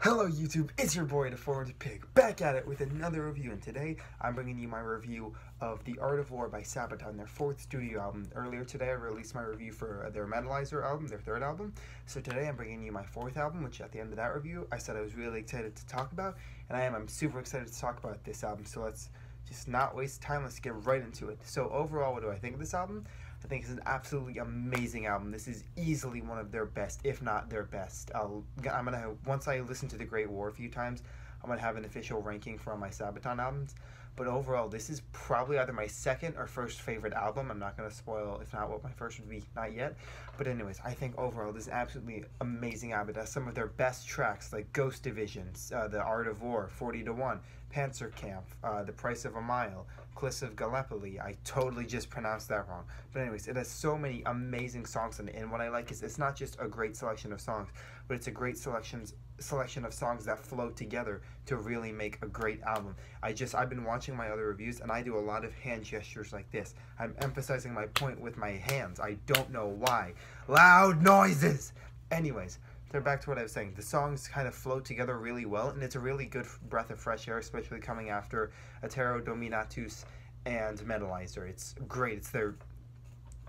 Hello YouTube, it's your boy Deformity Pig, back at it with another review, and today I'm bringing you my review of The Art of War by Sabaton, their fourth studio album. Earlier today I released my review for their Metalizer album, their third album, so today I'm bringing you my fourth album, which at the end of that review I said I was really excited to talk about, and I'm super excited to talk about this album, so let's just not waste time, let's get right into it. So overall, what do I think of this album? I think it's an absolutely amazing album. This is easily one of their best, if not their best. Once I listen to The Great War a few times, I'm gonna have an official ranking for all my Sabaton albums. But overall, this is probably either my second or first favorite album. I'm not gonna spoil, if not what my first would be, not yet. But anyways, I think overall this is absolutely amazing album. It has some of their best tracks like Ghost Divisions, The Art of War, 40 to 1, Panzer Camp, The Price of a Mile, Cliffs of Gallipoli. I totally just pronounced that wrong. But anyways, it has so many amazing songs in it, and what I like is it's not just a great selection of songs, but it's a great selection of songs that flow together to really make a great album. I've been watching my other reviews, and I do a lot of hand gestures like this. I'm emphasizing my point with my hands. I don't know why. Loud noises! Anyways, so back to what I was saying. The songs kind of flow together really well, and it's a really good breath of fresh air, especially coming after Atero Dominatus and Metalizer. It's great. It's their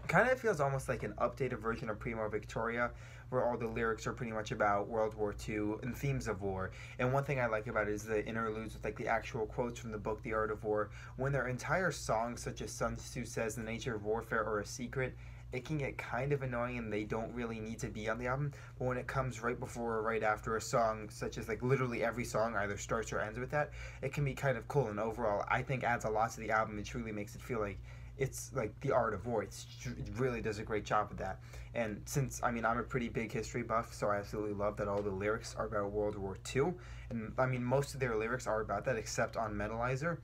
kind of feels almost like an updated version of Primo Victoria, where all the lyrics are pretty much about World War II and themes of war. And one thing I like about it is the interludes with like the actual quotes from the book The Art of War. When their entire songs, such as Sun Tzu says, the nature of warfare are a secret, it can get kind of annoying and they don't really need to be on the album. But when it comes right before or right after a song, such as like literally every song either starts or ends with that, it can be kind of cool, and overall I think adds a lot to the album. It truly makes it feel like it's like The Art of War. It really does a great job with that. And since, I'm a pretty big history buff, so I absolutely love that all the lyrics are about World War II. And most of their lyrics are about that, except on Metalizer.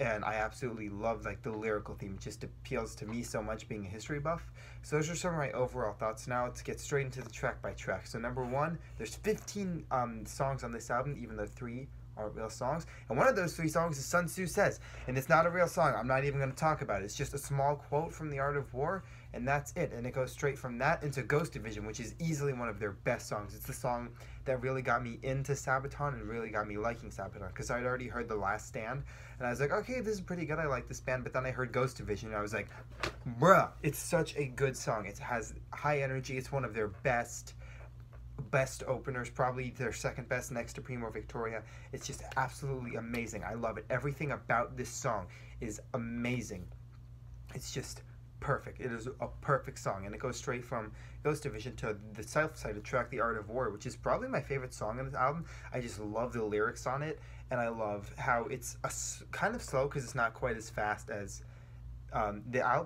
And I absolutely love like the lyrical theme. It just appeals to me so much, being a history buff. So those are some of my overall thoughts. Now let's get straight into the track by track. So number one, there's 15 songs on this album, even though 3 aren't real songs, and one of those 3 songs is Sun Tzu Says, and it's not a real song. I'm not even going to talk about it. It's just a small quote from The Art of War, and that's it. And it goes straight from that into Ghost Division, which is easily one of their best songs. It's the song that really got me into Sabaton and really got me liking Sabaton, because I'd already heard The Last Stand, and I was like, okay, this is pretty good, I like this band. But then I heard Ghost Division, and I was like, bruh, it's such a good song. It has high energy. It's one of their best openers, probably their second best next to Primo Victoria. It's just absolutely amazing. I love it. Everything about this song is amazing. It's just perfect. It is a perfect song, and it goes straight from Ghost Division to the self-sided track The Art of War, which is probably my favorite song on this album. I just love the lyrics on it, and I love how it's kind of slow because it's not quite as fast as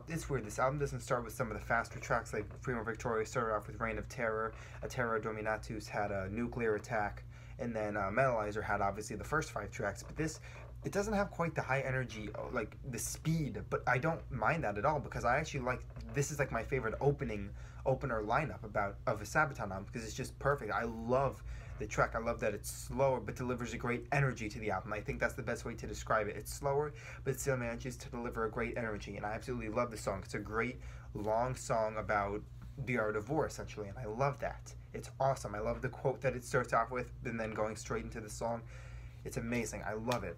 it's weird. This album doesn't start with some of the faster tracks, like Primo Victoria started off with Reign of Terror, Atero Dominatus had a Nuclear Attack, and then Metalizer had obviously the first 5 tracks. But it doesn't have quite the high energy, like the speed, but I don't mind that at all, because I actually this is like my favorite opener lineup of a Sabaton album, because it's just perfect. I love the track. I love that it's slower but delivers a great energy to the album. I think that's the best way to describe it. It's slower but it still manages to deliver a great energy, and I absolutely love the song. It's a great long song about The Art of War, essentially, and I love that. It's awesome. I love the quote that it starts off with and then going straight into the song. It's amazing. I love it.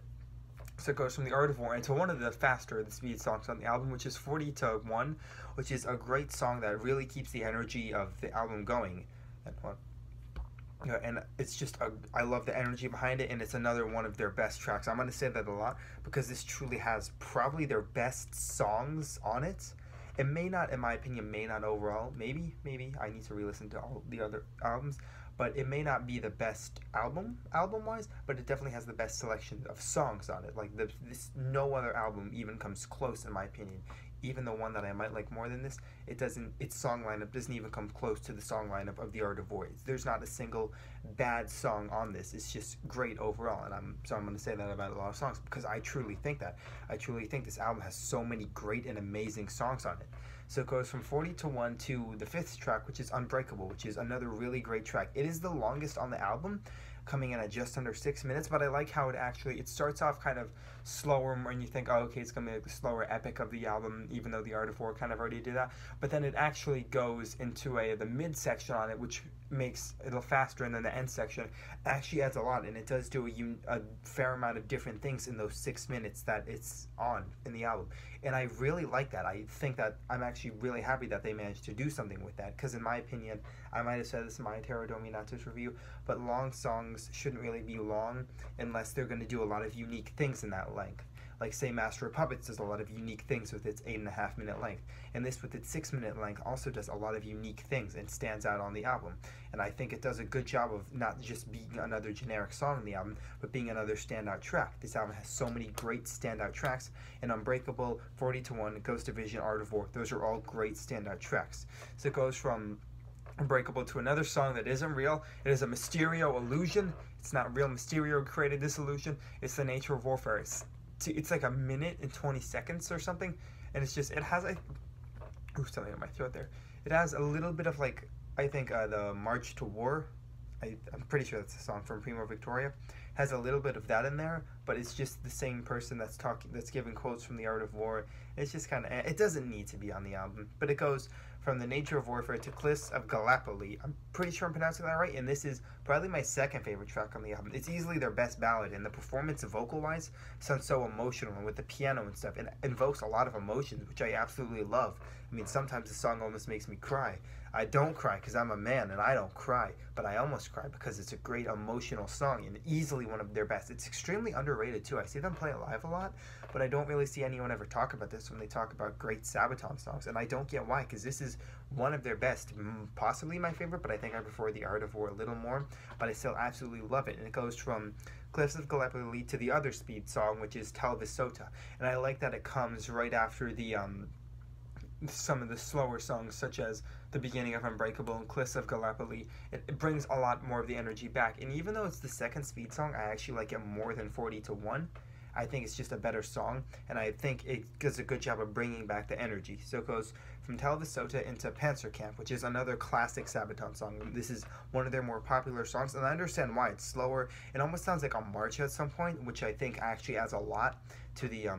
So it goes from The Art of War into one of the faster speed songs on the album, which is 40 to 1, which is a great song that really keeps the energy of the album going. And it's just I love the energy behind it, and it's another one of their best tracks. I'm going to say that a lot because this truly has probably their best songs on it. It may not, in my opinion, overall, maybe I need to re-listen to all the other albums, but it may not be the best album-wise, but it definitely has the best selection of songs on it. Like no other album even comes close, in my opinion. Even the one that I might like more than this, its song lineup doesn't even come close to the song lineup of The Art of War. There's not a single bad song on this. It's just great overall, and I'm going to say that about a lot of songs, because I truly think that. I truly think this album has so many great and amazing songs on it. So it goes from 40 to 1 to the 5th track, which is Unbreakable, which is another really great track. It is the longest on the album, coming in at just under 6 minutes, but I like how it starts off kind of slower when you think, oh, okay, it's going to be like the slower epic of the album, even though the Art of War kind of already did that, but then it actually goes into the mid section on it, which makes it a little faster, and then the end section actually adds a lot, and it does do a fair amount of different things in those 6 minutes that it's on in the album, and I really like that. I think that I'm actually really happy that they managed to do something with that, because in my opinion, I might have said this in my Terra Dominatus review, but long songs shouldn't really be long unless they're going to do a lot of unique things in that length. Like, say, Master of Puppets does a lot of unique things with its 8.5 minute length, and this with its 6 minute length also does a lot of unique things and stands out on the album. And I think it does a good job of not just being another generic song on the album, but being another standout track. This album has so many great standout tracks, and Unbreakable, 40:1, Ghost Division, Art of War, those are all great standout tracks. So it goes from Unbreakable to another song that isn't real. It is a Mysterio illusion. It's not real. Mysterio created this illusion. It's the nature of warfare. It's like 1 minute and 20 seconds or something, and it's just, it has something in my throat there. It has a little bit of, like, I think the March to War, I'm pretty sure that's a song from Primo Victoria, has a little bit of that in there, but it's just the same person that's giving quotes from the Art of War. It's just kind of, it doesn't need to be on the album, but it goes from the nature of warfare to Cliffs of Gallipoli. I'm pretty sure I'm pronouncing that right, and this is probably my second favorite track on the album. It's easily their best ballad, and the performance vocal-wise sounds so emotional, and with the piano and stuff, it invokes a lot of emotions, which I absolutely love. I mean, sometimes the song almost makes me cry. I don't cry because I'm a man and I don't cry, but I almost cry because it's a great emotional song and easily one of their best. It's extremely underrated too. I see them play it live a lot, but I don't really see anyone ever talk about this when they talk about great Sabaton songs, and I don't get why, because this is one of their best, possibly my favorite, but I think I prefer the Art of War a little more, but I still absolutely love it. And it goes from Cliffs of Gallipoli to the other speed song, which is Tel Visota, and I like that it comes right after the some of the slower songs, such as the beginning of Unbreakable and Cliffs of Gallipoli. It brings a lot more of the energy back, and even though it's the second speed song, I actually like it more than 40:1. I think it's just a better song, and I think it does a good job of bringing back the energy. So it goes from Tel Visota into Panzer Camp, which is another classic Sabaton song. This is one of their more popular songs, and I understand why. It's slower. It almost sounds like a march at some point, which I think actually adds a lot to the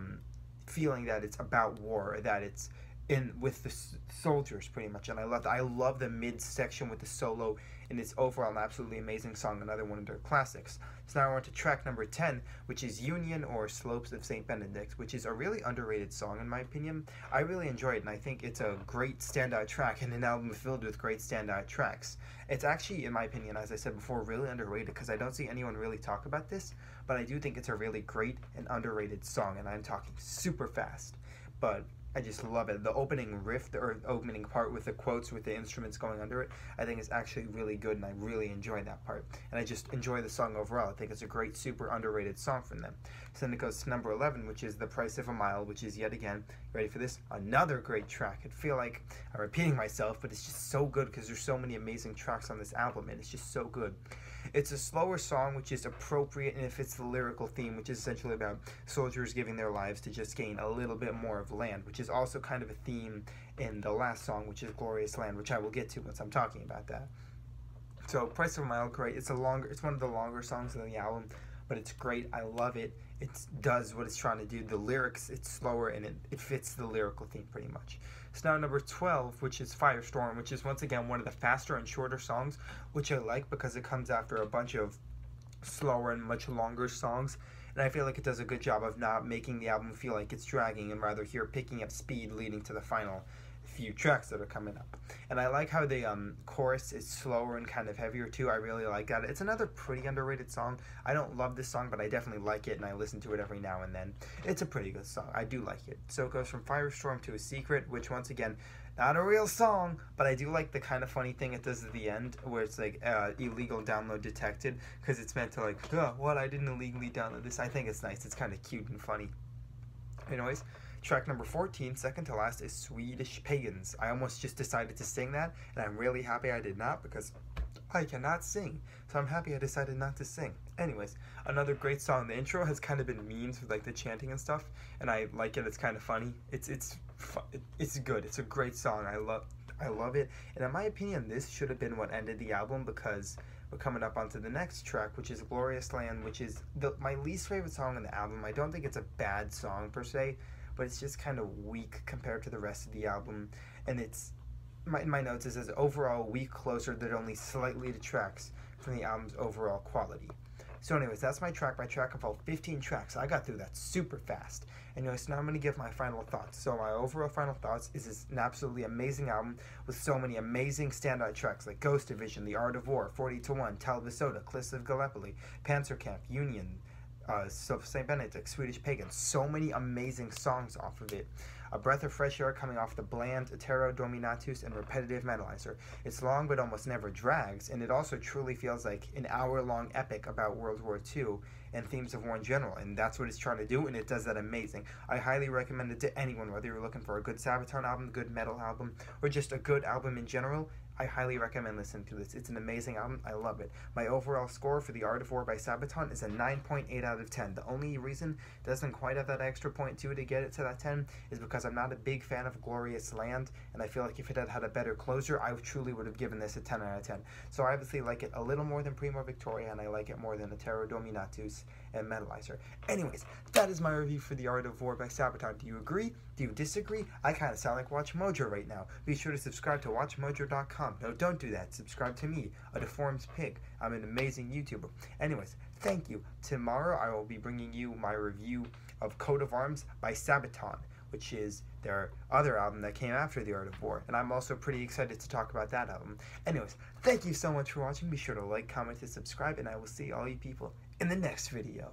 feeling that it's about war, that it's in with the soldiers pretty much, and I love the mid section with the solo, and it's overall an absolutely amazing song, another one of their classics. So now we're on to track number 10, which is Union, or Slopes of St. Benedict, which is a really underrated song in my opinion. I really enjoy it, and I think it's a great standout track in an album filled with great standout tracks. It's actually, in my opinion, as I said before, really underrated, because I don't see anyone really talk about this, but I do think it's a really great and underrated song, and I'm talking super fast, but I just love it. The opening riff, or opening part with the quotes with the instruments going under it, I think is actually really good, and I really enjoy that part. And I just enjoy the song overall. I think it's a great, super underrated song from them. So then it goes to number 11, which is The Price of a Mile, which is yet again, ready for this, another great track. I feel like I'm repeating myself, but it's just so good because there's so many amazing tracks on this album, and it's just so good. It's a slower song, which is appropriate, and it fits the lyrical theme, which is essentially about soldiers giving their lives to just gain a little bit more of land, which is also kind of a theme in the last song, which is Glorious Land, which I will get to once I'm talking about that. So Price of a Mile, great. It's one of the longer songs on the album, but it's great. I love it. It does what it's trying to do. The lyrics, it's slower, and it fits the lyrical theme pretty much. So now number 12, which is Firestorm, which is once again one of the faster and shorter songs, which I like because it comes after a bunch of slower and much longer songs, and I feel like it does a good job of not making the album feel like it's dragging, and rather here picking up speed leading to the final few tracks that are coming up. And I like how the chorus is slower and kind of heavier too. I really like that. It's another pretty underrated song. I don't love this song, but I definitely like it, and I listen to it every now and then. It's a pretty good song. I do like it. So it goes from Firestorm to A Secret, which once again, not a real song, but I do like the kind of funny thing it does at the end, where it's like, illegal download detected, because it's meant to like, what, I didn't illegally download this. I think it's nice. It's kind of cute and funny. Anyways, track number 14, second to last, is Swedish Pagans. I almost just decided to sing that, and I'm really happy I did not, because I cannot sing. So I'm happy I decided not to sing. Anyways, another great song. The intro has kind of been memes with like the chanting and stuff, and I like it. It's kind of funny. It's good. It's a great song. I love it. And in my opinion, this should have been what ended the album, because we're coming up onto the next track, which is Glorious Land, which is my least favorite song on the album. I don't think it's a bad song per se, but it's just kind of weak compared to the rest of the album. And it's, in my notes, it says overall weak closer that only slightly detracts from the album's overall quality. So anyways, that's my track by track of all 15 tracks. I got through that super fast. Anyways, now I'm going to give my final thoughts. So my overall final thoughts is it's an absolutely amazing album with so many amazing standout tracks like Ghost Division, The Art of War, 40 to 1, Tel Visoda, Cliffs of Gallipoli, Panzer Camp, Union, St. Benedict, Swedish Pagan. So many amazing songs off of it. A breath of fresh air coming off the bland Etero Dominatus and repetitive Metalizer. It's long but almost never drags, and it also truly feels like an hour-long epic about World War II and themes of war in general, and that's what it's trying to do, and it does that amazing. I highly recommend it to anyone, whether you're looking for a good Sabaton album, good metal album, or just a good album in general. I highly recommend listening to this. It's an amazing album. I love it. My overall score for The Art of War by Sabaton is a 9.8 out of 10. The only reason it doesn't quite have that extra 0.2 to get it to that 10 is because I'm not a big fan of Glorious Land, and I feel like if it had had a better closure, I truly would have given this a 10 out of 10. So I obviously like it a little more than Primo Victoria, and I like it more than Etero Dominatus and Metalizer. Anyways, that is my review for The Art of War by Sabaton. Do you agree? Do you disagree? I kind of sound like Watch Mojo right now. Be sure to subscribe to WatchMojo.com. No, don't do that. Subscribe to me, a deformed pig. I'm an amazing YouTuber. Anyways, thank you. Tomorrow I will be bringing you my review of Coat of Arms by Sabaton, which is their other album that came after The Art of War, and I'm also pretty excited to talk about that album. Anyways, thank you so much for watching. Be sure to like, comment, and subscribe, and I will see all you people in the next video.